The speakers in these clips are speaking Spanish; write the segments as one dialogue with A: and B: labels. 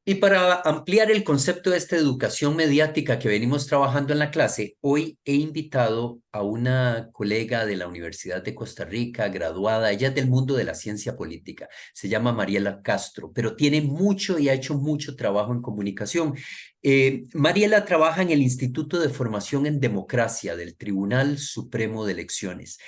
A: Y para ampliar el concepto de esta educación mediática que venimos trabajando en la clase, hoy he invitado a una colega de la Universidad de Costa Rica, graduada, ella es del mundo de la ciencia política, se llama Mariela Castro, pero tiene mucho y ha hecho mucho trabajo en comunicación. Mariela trabaja en el Instituto de Formación en Democracia del Tribunal Supremo de Elecciones.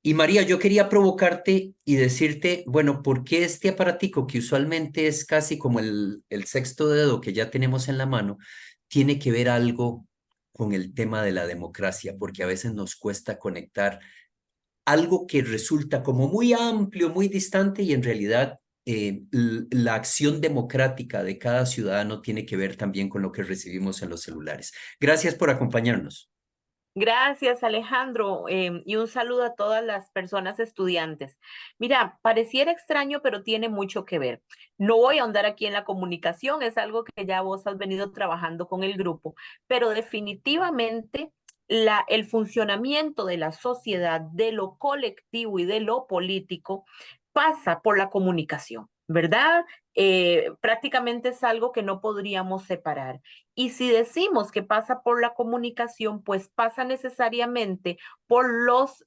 A: Y María, yo quería provocarte y decirte, bueno, ¿por qué este aparatico que usualmente es casi como el sexto dedo que ya tenemos en la mano, tiene que ver algo con el tema de la democracia? Porque a veces nos cuesta conectar algo que resulta como muy amplio, muy distante y en realidad la acción democrática de cada ciudadano tiene que ver también con lo que recibimos en los celulares. Gracias por acompañarnos.
B: Gracias, Alejandro, y un saludo a todas las personas estudiantes. Mira, pareciera extraño, pero tiene mucho que ver. No voy a ahondar aquí en la comunicación, es algo que ya vos has venido trabajando con el grupo, pero definitivamente el funcionamiento de la sociedad, de lo colectivo y de lo político pasa por la comunicación, ¿verdad? Prácticamente es algo que no podríamos separar. Y si decimos que pasa por la comunicación, pues pasa necesariamente por los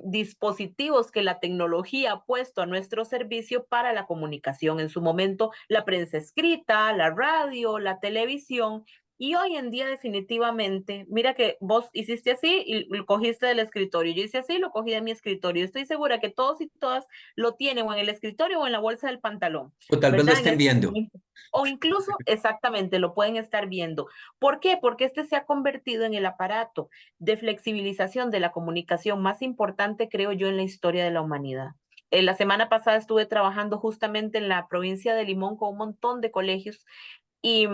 B: dispositivos que la tecnología ha puesto a nuestro servicio para la comunicación. En su momento, la prensa escrita, la radio, la televisión. Y hoy en día definitivamente, mira que vos hiciste así y lo cogiste del escritorio. Yo hice así y lo cogí de mi escritorio. Estoy segura que todos y todas lo tienen o en el escritorio o en la bolsa del pantalón,
A: O tal vez lo
B: ¿verdad? En
A: estén
B: este
A: viendo.
B: momento. O incluso exactamente lo pueden estar viendo. ¿Por qué? Porque este se ha convertido en el aparato de flexibilización de la comunicación más importante, creo yo, en la historia de la humanidad. La semana pasada estuve trabajando justamente en la provincia de Limón con un montón de colegios y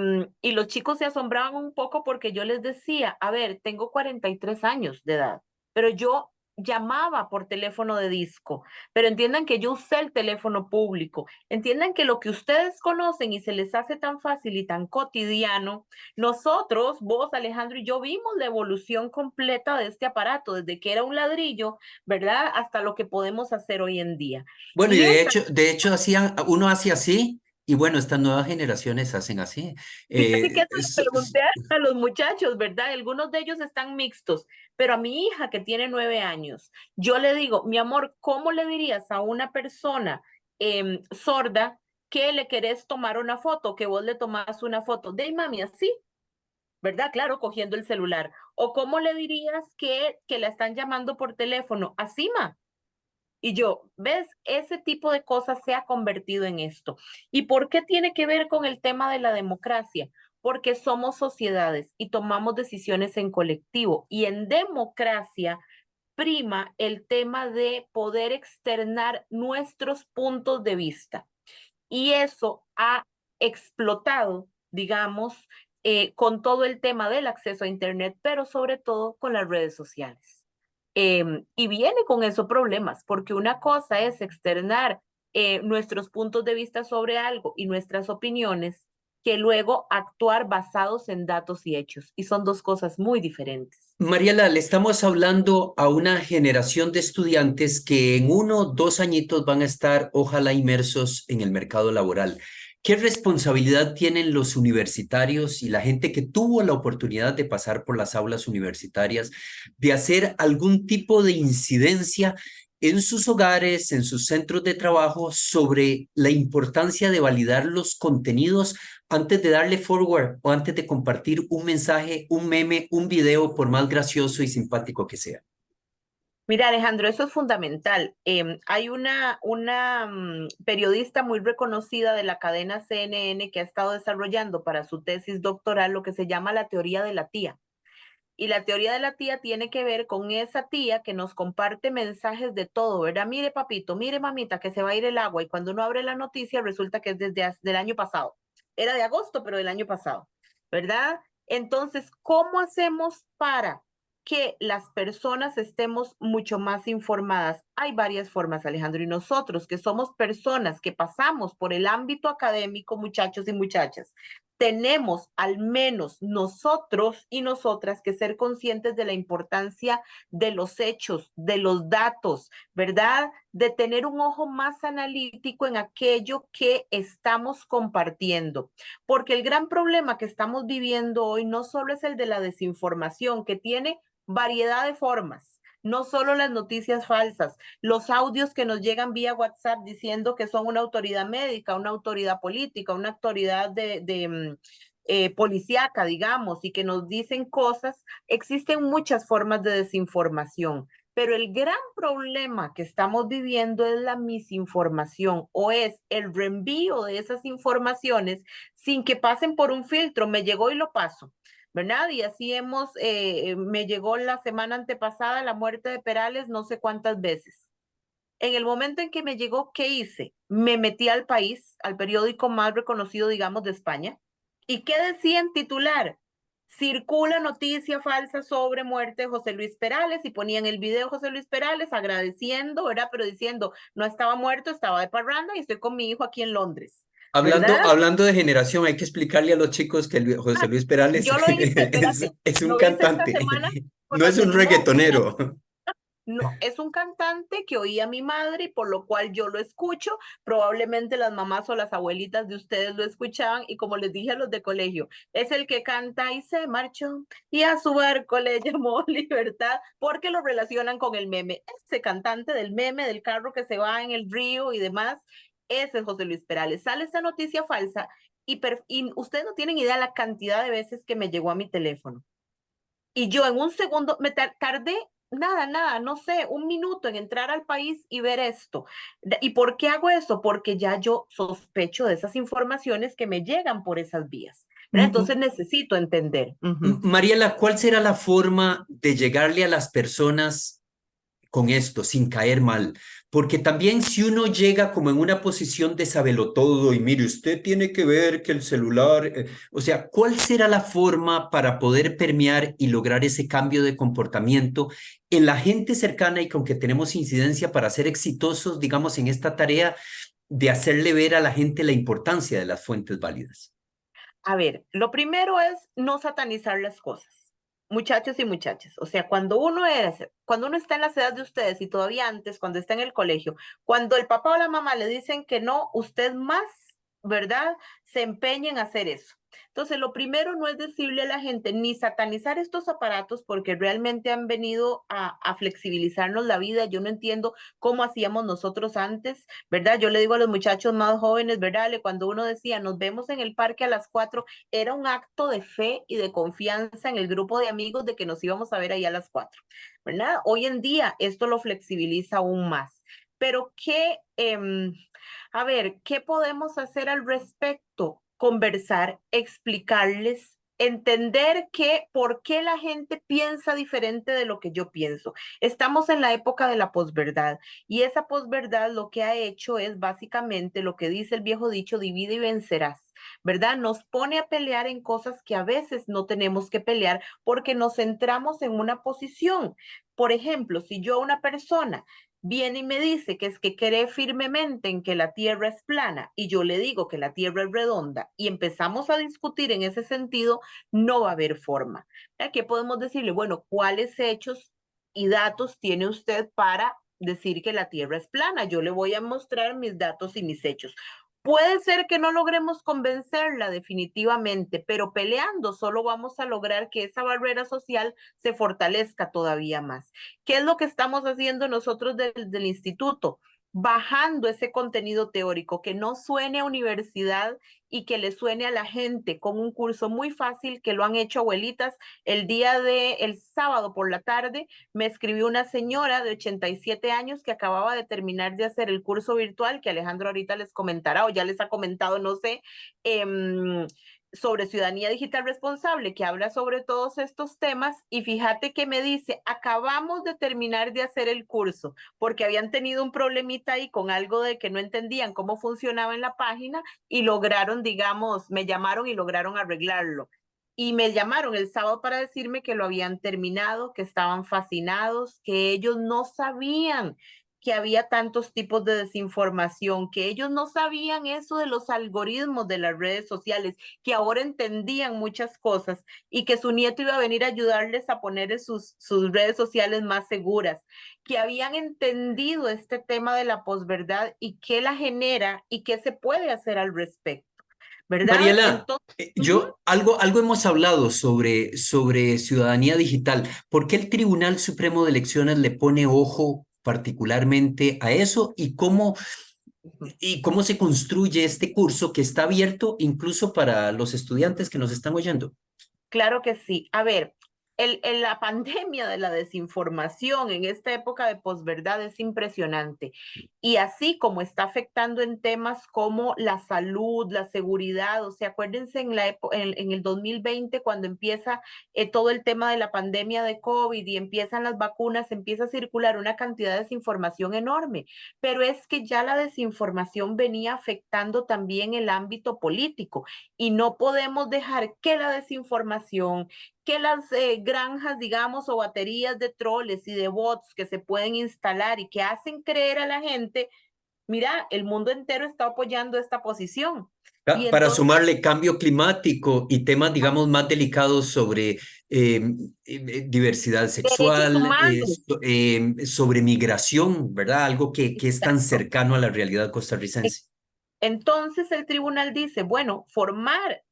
B: los chicos se asombraban un poco porque yo les decía, a ver, tengo 43 años de edad, pero yo llamaba por teléfono de disco, pero entiendan que yo usé el teléfono público, entiendan que lo que ustedes conocen y se les hace tan fácil y tan cotidiano, nosotros, vos, Alejandro y yo vimos la evolución completa de este aparato, desde que era un ladrillo, ¿verdad? Hasta lo que podemos hacer hoy en día.
A: Bueno, y
B: Y esta
A: de hecho hacían, uno hace así, y bueno, estas nuevas generaciones hacen así.
B: Fíjate que
A: Eh,
B: eso le pregunté a los muchachos, ¿verdad? Algunos de ellos están mixtos, pero a mi hija que tiene 9 años, yo le digo, mi amor, ¿cómo le dirías a una persona sorda que le querés tomar una foto, que vos le tomás una foto? De mami, así, ¿verdad? Claro, cogiendo el celular. ¿O cómo le dirías que la están llamando por teléfono? Así, ma. Y yo, ¿ves? Ese tipo de cosas se ha convertido en esto. ¿Y por qué tiene que ver con el tema de la democracia? Porque somos sociedades y tomamos decisiones en colectivo. Y en democracia prima el tema de poder externar nuestros puntos de vista. Y eso ha explotado, digamos, con todo el tema del acceso a Internet, pero sobre todo con las redes sociales. Y viene con esos problemas, porque una cosa es externar nuestros puntos de vista sobre algo y nuestras opiniones, que luego actuar basados en datos y hechos. Y son dos cosas muy diferentes.
A: Mariela, le estamos hablando a una generación de estudiantes que en 1 o 2 añitos van a estar, ojalá, inmersos en el mercado laboral. ¿Qué responsabilidad tienen los universitarios y la gente que tuvo la oportunidad de pasar por las aulas universitarias de hacer algún tipo de incidencia en sus hogares, en sus centros de trabajo, sobre la importancia de validar los contenidos antes de darle forward o antes de compartir un mensaje, un meme, un video, por más gracioso y simpático que sea?
B: Mira, Alejandro, eso es fundamental. Hay periodista muy reconocida de la cadena CNN que ha estado desarrollando para su tesis doctoral lo que se llama la teoría de la tía. Y la teoría de la tía tiene que ver con esa tía que nos comparte mensajes de todo, ¿verdad? Mire, papito, mire, mamita, que se va a ir el agua. Y cuando uno abre la noticia, resulta que es del año pasado. Era de agosto, pero del año pasado, ¿verdad? Entonces, ¿cómo hacemos para que las personas estemos mucho más informadas? Hay varias formas, Alejandro, y nosotros que somos personas que pasamos por el ámbito académico, muchachos y muchachas, tenemos al menos nosotros y nosotras que ser conscientes de la importancia de los hechos, de los datos, ¿verdad? De tener un ojo más analítico en aquello que estamos compartiendo. Porque el gran problema que estamos viviendo hoy no solo es el de la desinformación, que tiene variedad de formas. No solo las noticias falsas, los audios que nos llegan vía WhatsApp diciendo que son una autoridad médica, una autoridad política, una autoridad policíaca, digamos, y que nos dicen cosas. Existen muchas formas de desinformación, pero el gran problema que estamos viviendo es la misinformación o es el reenvío de esas informaciones sin que pasen por un filtro. Me llegó y lo paso. ¿Verdad? Y así me llegó la semana antepasada la muerte de Perales no sé cuántas veces. En el momento en que me llegó, ¿qué hice? Me metí al país, al periódico más reconocido, digamos, de España. ¿Y qué decía en titular? Circula noticia falsa sobre muerte de José Luis Perales y ponían el video de José Luis Perales agradeciendo, ¿verdad? Pero diciendo, no estaba muerto, estaba de parranda y estoy con mi hijo aquí en Londres,
A: Hablando,
B: ¿verdad?
A: hablando de generación, hay que explicarle a los chicos que José
B: Ah,
A: Luis Perales
B: yo lo hice, espérate,
A: es un
B: lo hice esta
A: cantante,
B: semana con
A: no
B: las
A: es un
B: no,
A: reggaetonero.
B: no, es un cantante que oía a mi madre y por lo cual yo lo escucho. Probablemente las mamás o las abuelitas de ustedes lo escuchaban y como les dije a los de colegio, es el que canta y se marchó y a su barco le llamó Libertad porque lo relacionan con el meme. Ese cantante del meme del carro que se va en el río y demás, ese es José Luis Perales. Sale esta noticia falsa y ustedes no tienen idea la cantidad de veces que me llegó a mi teléfono. Y yo en un segundo, tardé nada, no sé, un minuto en entrar al país y ver esto. ¿Y por qué hago eso? Porque ya yo sospecho de esas informaciones que me llegan por esas vías. ¿Verdad? Entonces necesito entender.
A: Mariela, ¿cuál será la forma de llegarle a las personas con esto, sin caer mal? Porque también si uno llega como en una posición de todo y mire, usted tiene que ver que el celular, o sea, ¿cuál será la forma para poder permear y lograr ese cambio de comportamiento en la gente cercana y con que tenemos incidencia para ser exitosos, digamos, en esta tarea de hacerle ver a la gente la importancia de las fuentes válidas?
B: A ver, lo primero es no satanizar las cosas, muchachos y muchachas. O sea, cuando uno está en la edad de ustedes y todavía antes, cuando está en el colegio, cuando el papá o la mamá le dicen que no, usted más, ¿verdad? Se empeña en hacer eso. Entonces, lo primero no es decirle a la gente ni satanizar estos aparatos porque realmente han venido a flexibilizarnos la vida. Yo no entiendo cómo hacíamos nosotros antes, ¿verdad? Yo le digo a los muchachos más jóvenes, ¿verdad? Cuando uno decía, nos vemos en el parque a las 4, era un acto de fe y de confianza en el grupo de amigos de que nos íbamos a ver ahí a las 4, ¿verdad? Hoy en día esto lo flexibiliza aún más. Pero a ver, ¿qué podemos hacer al respecto? Conversar, explicarles, entender por qué la gente piensa diferente de lo que yo pienso. Estamos en la época de la posverdad y esa posverdad lo que ha hecho es básicamente lo que dice el viejo dicho, divide y vencerás, ¿verdad? Nos pone a pelear en cosas que a veces no tenemos que pelear porque nos centramos en una posición. Por ejemplo, si yo a una persona viene y me dice que es que cree firmemente en que la Tierra es plana y yo le digo que la Tierra es redonda y empezamos a discutir en ese sentido, no va a haber forma. ¿Qué podemos decirle? Bueno, ¿cuáles hechos y datos tiene usted para decir que la Tierra es plana? Yo le voy a mostrar mis datos y mis hechos. Puede ser que no logremos convencerla definitivamente, pero peleando solo vamos a lograr que esa barrera social se fortalezca todavía más. ¿Qué es lo que estamos haciendo nosotros desde el instituto? Bajando ese contenido teórico, que no suene a universidad y que le suene a la gente con un curso muy fácil que lo han hecho abuelitas. El sábado por la tarde me escribió una señora de 87 años que acababa de terminar de hacer el curso virtual que Alejandro ahorita les comentará o ya les ha comentado, no sé, sobre ciudadanía digital responsable, que habla sobre todos estos temas. Y fíjate que me dice, acabamos de terminar de hacer el curso porque habían tenido un problemita ahí con algo de que no entendían cómo funcionaba en la página y lograron, digamos, me llamaron y lograron arreglarlo. Y me llamaron el sábado para decirme que lo habían terminado, que estaban fascinados, que ellos no sabían que había tantos tipos de desinformación, que ellos no sabían eso de los algoritmos de las redes sociales, que ahora entendían muchas cosas y que su nieto iba a venir a ayudarles a poner sus redes sociales más seguras, que habían entendido este tema de la posverdad y qué la genera y qué se puede hacer al respecto, ¿verdad?
A: Mariela,
B: Entonces,
A: algo hemos hablado sobre ciudadanía digital. ¿Por qué el Tribunal Supremo de Elecciones le pone ojo particularmente a eso y cómo se construye este curso que está abierto incluso para los estudiantes que nos están oyendo?
B: claro que sí. A ver, la pandemia de la desinformación en esta época de posverdad es impresionante. Y así como está afectando en temas como la salud, la seguridad, o sea, acuérdense en el 2020 cuando empieza todo el tema de la pandemia de COVID y empiezan las vacunas, empieza a circular una cantidad de desinformación enorme. Pero es que ya la desinformación venía afectando también el ámbito político y no podemos dejar que la desinformación, que las granjas, digamos, o baterías de troles y de bots que se pueden instalar y que hacen creer a la gente, mira, el mundo entero está apoyando esta posición. Y
A: Para
B: entonces,
A: sumarle cambio climático y temas, digamos, más delicados sobre diversidad
B: derechos
A: sexual,
B: humanos.
A: sobre migración, ¿verdad? Algo que es tan cercano a la realidad costarricense.
B: Entonces el tribunal dice, bueno, formar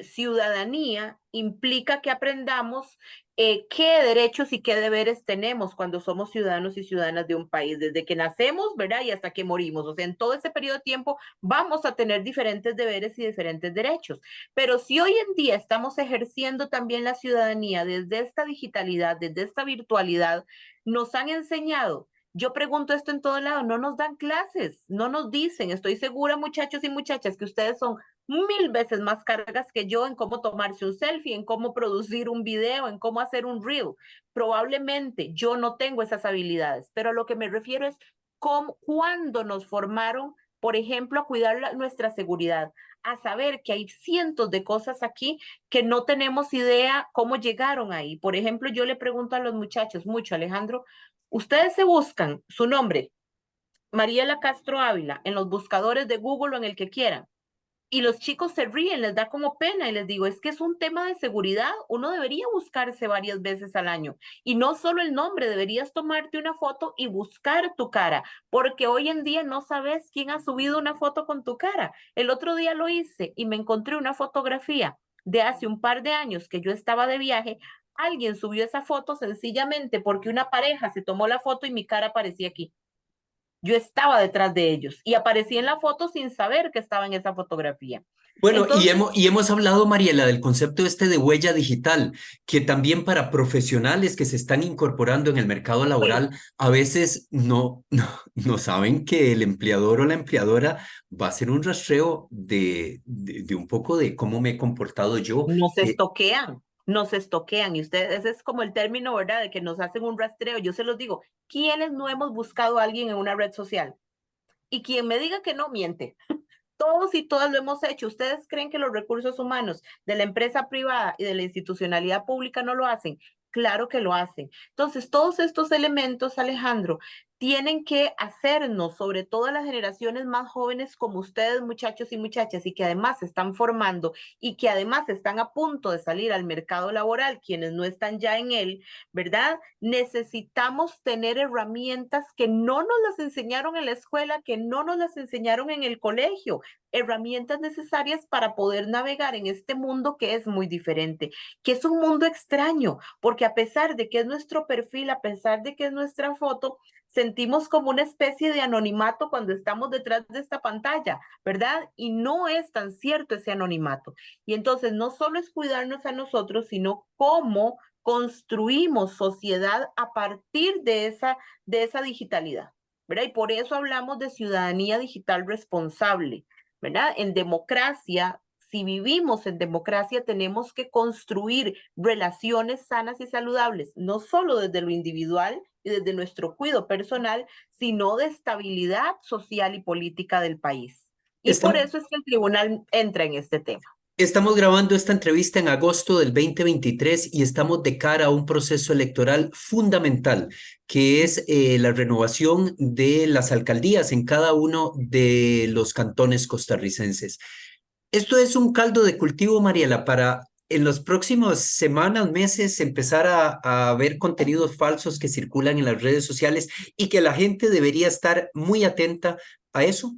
B: ciudadanía implica que aprendamos qué derechos y qué deberes tenemos cuando somos ciudadanos y ciudadanas de un país, desde que nacemos, ¿verdad? Y hasta que morimos. O sea, en todo ese periodo de tiempo vamos a tener diferentes deberes y diferentes derechos. Pero si hoy en día estamos ejerciendo también la ciudadanía desde esta digitalidad, desde esta virtualidad, nos han enseñado. Yo pregunto esto en todo lado, no nos dan clases, no nos dicen, estoy segura muchachos y muchachas que ustedes son 1000 veces más cargas que yo en cómo tomarse un selfie, en cómo producir un video, en cómo hacer un reel. Probablemente yo no tengo esas habilidades, pero a lo que me refiero es cuándo nos formaron, por ejemplo, a cuidar nuestra seguridad, a saber que hay cientos de cosas aquí que no tenemos idea cómo llegaron ahí. Por ejemplo, yo le pregunto a los muchachos mucho, Alejandro, ustedes se buscan su nombre, Mariela Castro Ávila, en los buscadores de Google o en el que quieran. Y los chicos se ríen, les da como pena y les digo, es que es un tema de seguridad, uno debería buscarse varias veces al año y no solo el nombre, deberías tomarte una foto y buscar tu cara, porque hoy en día no sabes quién ha subido una foto con tu cara. El otro día lo hice y me encontré una fotografía de hace un par de años que yo estaba de viaje. Alguien subió esa foto sencillamente porque una pareja se tomó la foto y mi cara aparecía aquí. Yo estaba detrás de ellos y aparecí en la foto sin saber que estaba en esa fotografía.
A: Bueno,
B: Entonces,
A: y hemos hablado, Mariela, del concepto este de huella digital, que también para profesionales que se están incorporando en el mercado
B: uy,
A: laboral, a veces no saben que el empleador o la empleadora va a hacer un rastreo de un poco de cómo me he comportado yo.
B: nos estoquean y ustedes, ese es como el término, ¿verdad? De que nos hacen un rastreo. Yo se los digo, ¿quiénes no hemos buscado a alguien en una red social? Y quien me diga que no, miente. Todos y todas lo hemos hecho. ¿Ustedes creen que los recursos humanos de la empresa privada y de la institucionalidad pública no lo hacen? Claro que lo hacen. Entonces, todos estos elementos, Alejandro, tienen que hacernos, sobre todo a las generaciones más jóvenes como ustedes, muchachos y muchachas, y que además se están formando y que además están a punto de salir al mercado laboral, quienes no están ya en él, ¿verdad? Necesitamos tener herramientas que no nos las enseñaron en la escuela, que no nos las enseñaron en el colegio, herramientas necesarias para poder navegar en este mundo que es muy diferente, que es un mundo extraño, porque a pesar de que es nuestro perfil, a pesar de que es nuestra foto, sentimos como una especie de anonimato cuando estamos detrás de esta pantalla, ¿verdad? Y no es tan cierto ese anonimato. Y entonces no solo es cuidarnos a nosotros, sino cómo construimos sociedad a partir de esa digitalidad, ¿verdad? Y por eso hablamos de ciudadanía digital responsable, ¿verdad? En democracia, si vivimos en democracia, tenemos que construir relaciones sanas y saludables, no solo desde lo individual y desde nuestro cuidado personal, sino de estabilidad social y política del país. Y por
A: Estamos,
B: eso es que el tribunal entra en este tema.
A: Estamos grabando esta entrevista en agosto del 2023 y estamos de cara a un proceso electoral fundamental, que es la renovación de las alcaldías en cada uno de los cantones costarricenses. Esto es un caldo de cultivo, Mariela, para en las próximas semanas, meses, empezar a ver contenidos falsos que circulan en las redes sociales y que la gente debería estar muy atenta a eso.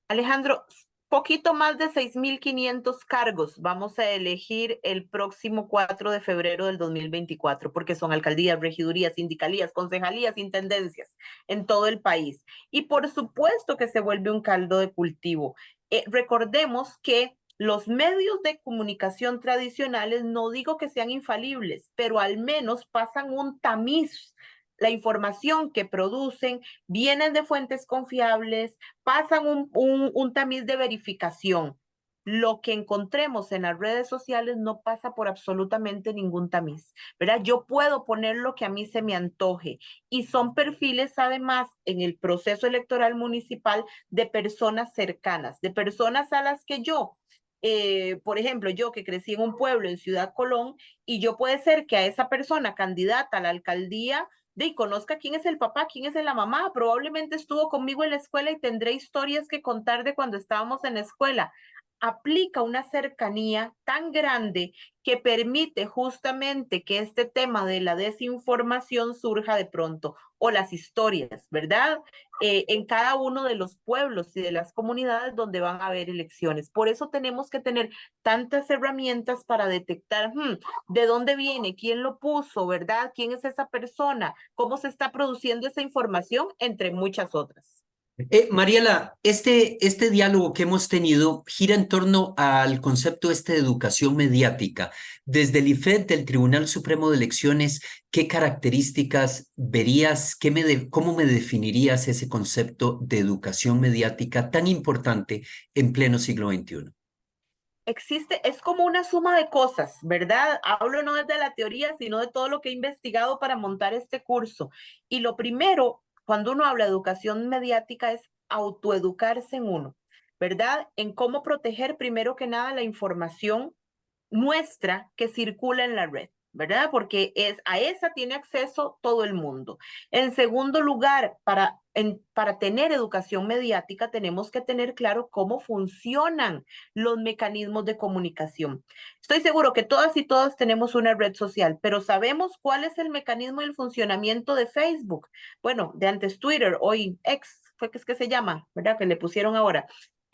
B: Alejandro, poquito más de 6.500 cargos vamos a elegir el próximo 4 de febrero del 2024, porque son alcaldías, regidurías, sindicalías, concejalías, intendencias en todo el país. Y por supuesto que se vuelve un caldo de cultivo. Recordemos que los medios de comunicación tradicionales, no digo que sean infalibles, pero al menos pasan un tamiz. La información que producen viene de fuentes confiables, pasan un tamiz de verificación. Lo que encontremos en las redes sociales no pasa por absolutamente ningún tamiz, ¿verdad? Yo puedo poner lo que a mí se me antoje y son perfiles además en el proceso electoral municipal de personas cercanas, de personas a las que yo por ejemplo, yo que crecí en un pueblo en Ciudad Colón y yo puede ser que a esa persona candidata a la alcaldía de conozca quién es el papá, quién es la mamá, probablemente estuvo conmigo en la escuela y tendré historias que contar de cuando estábamos en la escuela. Aplica una cercanía tan grande que permite justamente que este tema de la desinformación surja de pronto, o las historias, ¿verdad? En cada uno de los pueblos y de las comunidades donde van a haber elecciones. Por eso tenemos que tener tantas herramientas para detectar de dónde viene, quién lo puso, ¿verdad? ¿Quién es esa persona? ¿Cómo se está produciendo esa información? Entre muchas otras.
A: Mariela, este diálogo que hemos tenido gira en torno al concepto de educación mediática. Desde el IFED, del Tribunal Supremo de Elecciones, ¿qué características verías, cómo me definirías ese concepto de educación mediática tan importante en pleno siglo XXI?
B: Existe, es como una suma de cosas, ¿verdad? Hablo no desde la teoría, sino de todo lo que he investigado para montar este curso. Y lo primero, cuando uno habla de educación mediática, es autoeducarse en uno, ¿verdad? En cómo proteger primero que nada la información nuestra que circula en la red, ¿verdad? Porque a esa tiene acceso todo el mundo. En segundo lugar, para tener educación mediática tenemos que tener claro cómo funcionan los mecanismos de comunicación. Estoy seguro que todas y todos tenemos una red social, pero ¿sabemos cuál es el mecanismo y el funcionamiento de Facebook? Bueno, de antes Twitter, hoy X, fue que es que se llama, ¿verdad? Que le pusieron ahora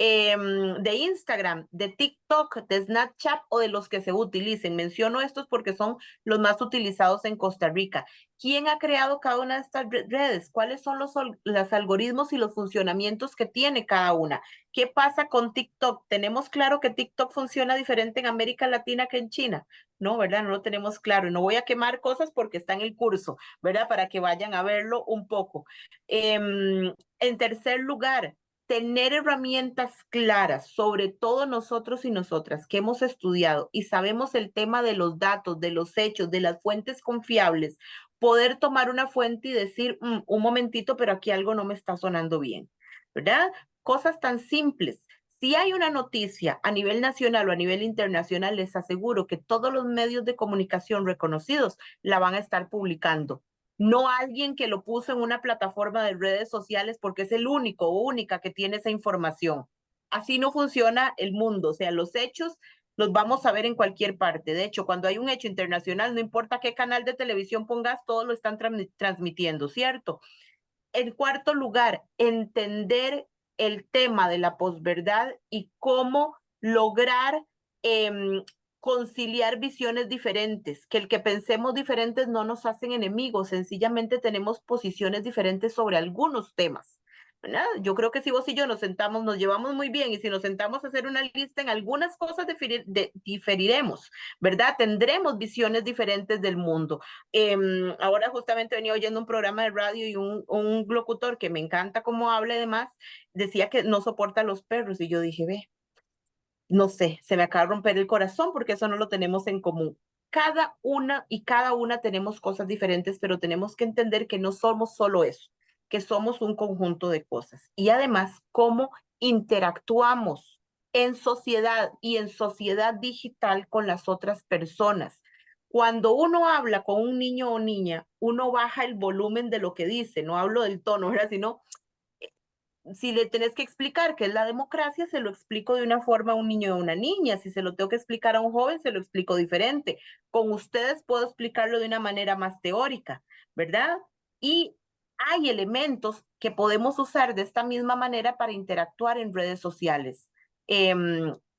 B: de Instagram, de TikTok, de Snapchat o de los que se utilicen. Menciono estos porque son los más utilizados en Costa Rica. ¿Quién ha creado cada una de estas redes? ¿Cuáles son los algoritmos y los funcionamientos que tiene cada una? ¿Qué pasa con TikTok? ¿Tenemos claro que TikTok funciona diferente en América Latina que en China? No, ¿verdad? No lo tenemos claro. Y no voy a quemar cosas porque está en el curso, ¿verdad? Para que vayan a verlo un poco. En tercer lugar, tener herramientas claras, sobre todo nosotros y nosotras que hemos estudiado y sabemos el tema de los datos, de los hechos, de las fuentes confiables, poder tomar una fuente y decir, un momentito, pero aquí algo no me está sonando bien, ¿verdad? Cosas tan simples. Si hay una noticia a nivel nacional o a nivel internacional, les aseguro que todos los medios de comunicación reconocidos la van a estar publicando, no alguien que lo puso en una plataforma de redes sociales porque es el único o única que tiene esa información. Así no funciona el mundo, o sea, los hechos los vamos a ver en cualquier parte. De hecho, cuando hay un hecho internacional, no importa qué canal de televisión pongas, todos lo están transmitiendo, ¿cierto? En cuarto lugar, entender el tema de la posverdad y cómo lograr conciliar visiones diferentes, que el que pensemos diferentes no nos hacen enemigos, sencillamente tenemos posiciones diferentes sobre algunos temas. ¿Verdad? Yo creo que si vos y yo nos sentamos, nos llevamos muy bien y si nos sentamos a hacer una lista en algunas cosas diferiremos, ¿verdad? Tendremos visiones diferentes del mundo. Ahora justamente venía oyendo un programa de radio y un locutor que me encanta cómo habla y demás, decía que no soporta a los perros y yo dije, ve, no sé, se me acaba de romper el corazón porque eso no lo tenemos en común. Cada una y cada una tenemos cosas diferentes, pero tenemos que entender que no somos solo eso, que somos un conjunto de cosas. Y además, cómo interactuamos en sociedad y en sociedad digital con las otras personas. Cuando uno habla con un niño o niña, uno baja el volumen de lo que dice, no hablo del tono, ¿verdad? Sino si le tenés que explicar qué es la democracia, se lo explico de una forma a un niño o a una niña. Si se lo tengo que explicar a un joven, se lo explico diferente. Con ustedes puedo explicarlo de una manera más teórica, ¿verdad? Y hay elementos que podemos usar de esta misma manera para interactuar en redes sociales.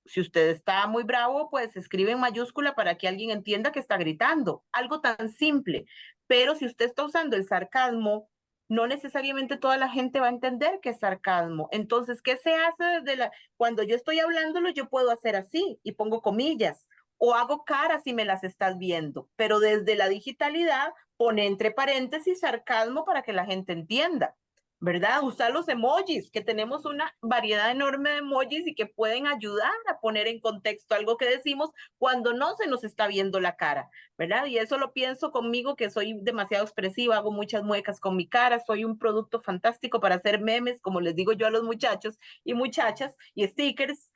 B: Si usted está muy bravo, pues escribe en mayúscula para que alguien entienda que está gritando. Algo tan simple. Pero si usted está usando el sarcasmo, no necesariamente toda la gente va a entender que es sarcasmo. Entonces, ¿qué se hace desde cuando yo estoy hablándolo, yo puedo hacer así y pongo comillas o hago caras si me las estás viendo, pero desde la digitalidad pone entre paréntesis sarcasmo para que la gente entienda. ¿Verdad? Usar los emojis, que tenemos una variedad enorme de emojis y que pueden ayudar a poner en contexto algo que decimos cuando no se nos está viendo la cara, ¿verdad? Y eso lo pienso conmigo, que soy demasiado expresiva, hago muchas muecas con mi cara, soy un producto fantástico para hacer memes, como les digo yo a los muchachos y muchachas, y stickers,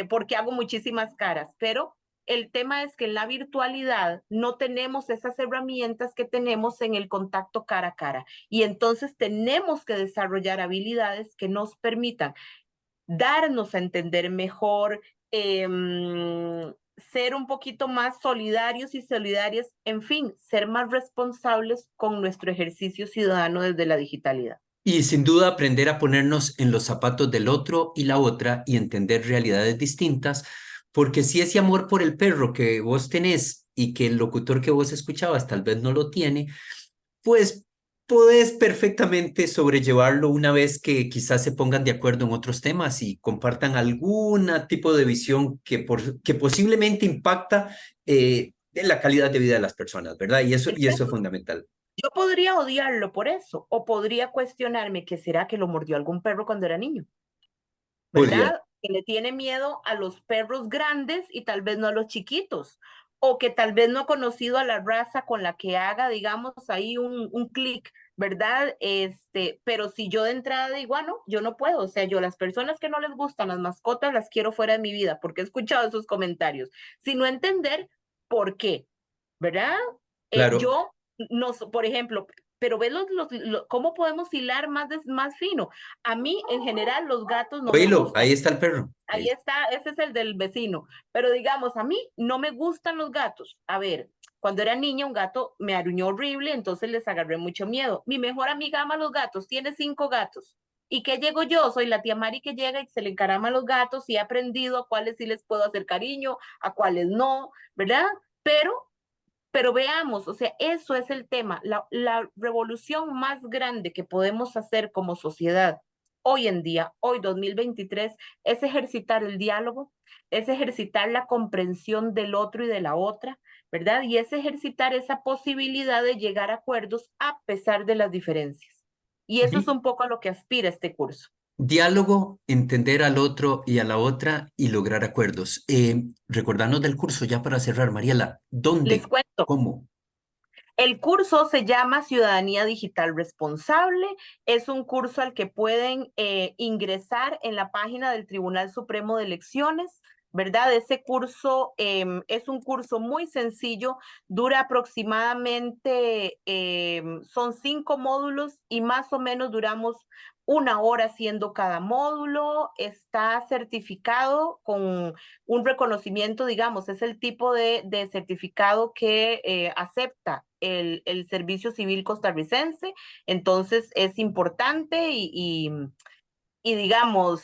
B: porque hago muchísimas caras, pero el tema es que en la virtualidad no tenemos esas herramientas que tenemos en el contacto cara a cara. Y entonces tenemos que desarrollar habilidades que nos permitan darnos a entender mejor, ser un poquito más solidarios y solidarias, en fin, ser más responsables con nuestro ejercicio ciudadano desde la digitalidad.
A: Y sin duda aprender a ponernos en los zapatos del otro y la otra y entender realidades distintas, porque si ese amor por el perro que vos tenés y que el locutor que vos escuchabas tal vez no lo tiene, pues podés perfectamente sobrellevarlo una vez que quizás se pongan de acuerdo en otros temas y compartan algún tipo de visión que posiblemente impacta en la calidad de vida de las personas, ¿verdad? Y eso es
B: Exacto.
A: fundamental.
B: Yo podría odiarlo por eso, o podría cuestionarme que será que lo mordió algún perro cuando era niño,
A: Podría.
B: ¿verdad? Que le tiene miedo a los perros grandes y tal vez no a los chiquitos, o que tal vez no ha conocido a la raza con la que haga, digamos, ahí un clic, ¿verdad? Pero si yo de entrada digo, ah, no, yo no puedo, o sea, yo las personas que no les gustan las mascotas las quiero fuera de mi vida, porque he escuchado esos comentarios, sino entender por qué, ¿verdad?
A: Claro.
B: Yo, no, por ejemplo, pero ve cómo podemos hilar más fino. A mí, en general, los gatos no me
A: Oílo,
B: gustan.
A: ahí está el perro.
B: Ahí está, ese es el del vecino. Pero digamos, a mí no me gustan los gatos. A ver, cuando era niña, un gato me aruñó horrible, entonces les agarré mucho miedo. Mi mejor amiga ama los gatos, tiene 5 gatos. ¿Y qué llego yo? Soy la tía Mari que llega y se le encarama a los gatos y he aprendido a cuáles sí les puedo hacer cariño, a cuáles no, ¿verdad? Pero pero veamos, o sea, eso es el tema. La revolución más grande que podemos hacer como sociedad hoy en día, hoy 2023, es ejercitar el diálogo, es ejercitar la comprensión del otro y de la otra, ¿verdad? Y es ejercitar esa posibilidad de llegar a acuerdos a pesar de las diferencias. Y eso es
A: Di-
B: un poco a lo que aspira este curso.
A: Diálogo, entender al otro y a la otra y lograr acuerdos. Recordarnos del curso ya para cerrar, Mariela.
B: Les
A: ¿Dónde?
B: cuento.
A: ¿Cómo?
B: El curso se llama Ciudadanía Digital Responsable. Es un curso al que pueden ingresar en la página del Tribunal Supremo de Elecciones, ¿verdad? Ese curso es un curso muy sencillo, dura aproximadamente, son 5 módulos y más o menos duramos 1 hora haciendo cada módulo. Está certificado con un reconocimiento, digamos, es el tipo de certificado que acepta el Servicio Civil costarricense, entonces es importante y digamos,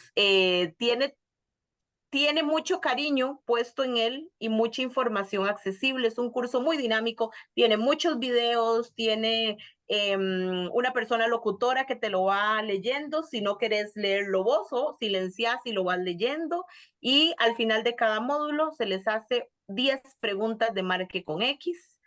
B: tiene mucho cariño puesto en él y mucha información accesible. Es un curso muy dinámico, tiene muchos videos, tiene una persona locutora que te lo va leyendo. Si no querés leerlo vos, o silenciás y lo vas leyendo. Y al final de cada módulo se les hace 10 preguntas de marque con X.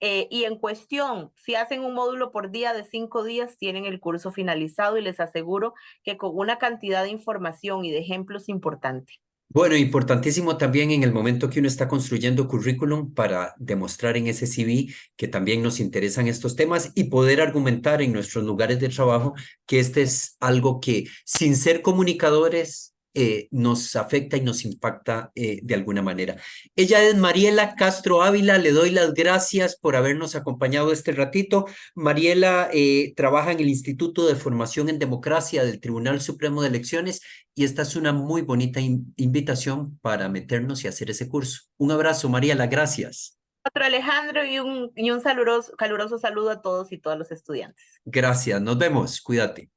B: Y en cuestión, si hacen un módulo por día de 5 días, tienen el curso finalizado y les aseguro que con una cantidad de información y de ejemplos importante.
A: Bueno, importantísimo también en el momento que uno está construyendo currículum para demostrar en ese CV que también nos interesan estos temas y poder argumentar en nuestros lugares de trabajo que este es algo que sin ser comunicadores nos afecta y nos impacta de alguna manera. Ella es Mariela Castro Ávila, le doy las gracias por habernos acompañado este ratito. Mariela trabaja en el Instituto de Formación en Democracia del Tribunal Supremo de Elecciones y esta es una muy bonita invitación para meternos y hacer ese curso. Un abrazo, Mariela, gracias.
B: Otro Alejandro y un caluroso saludo a todos y todas los estudiantes.
A: Gracias, nos vemos, cuídate.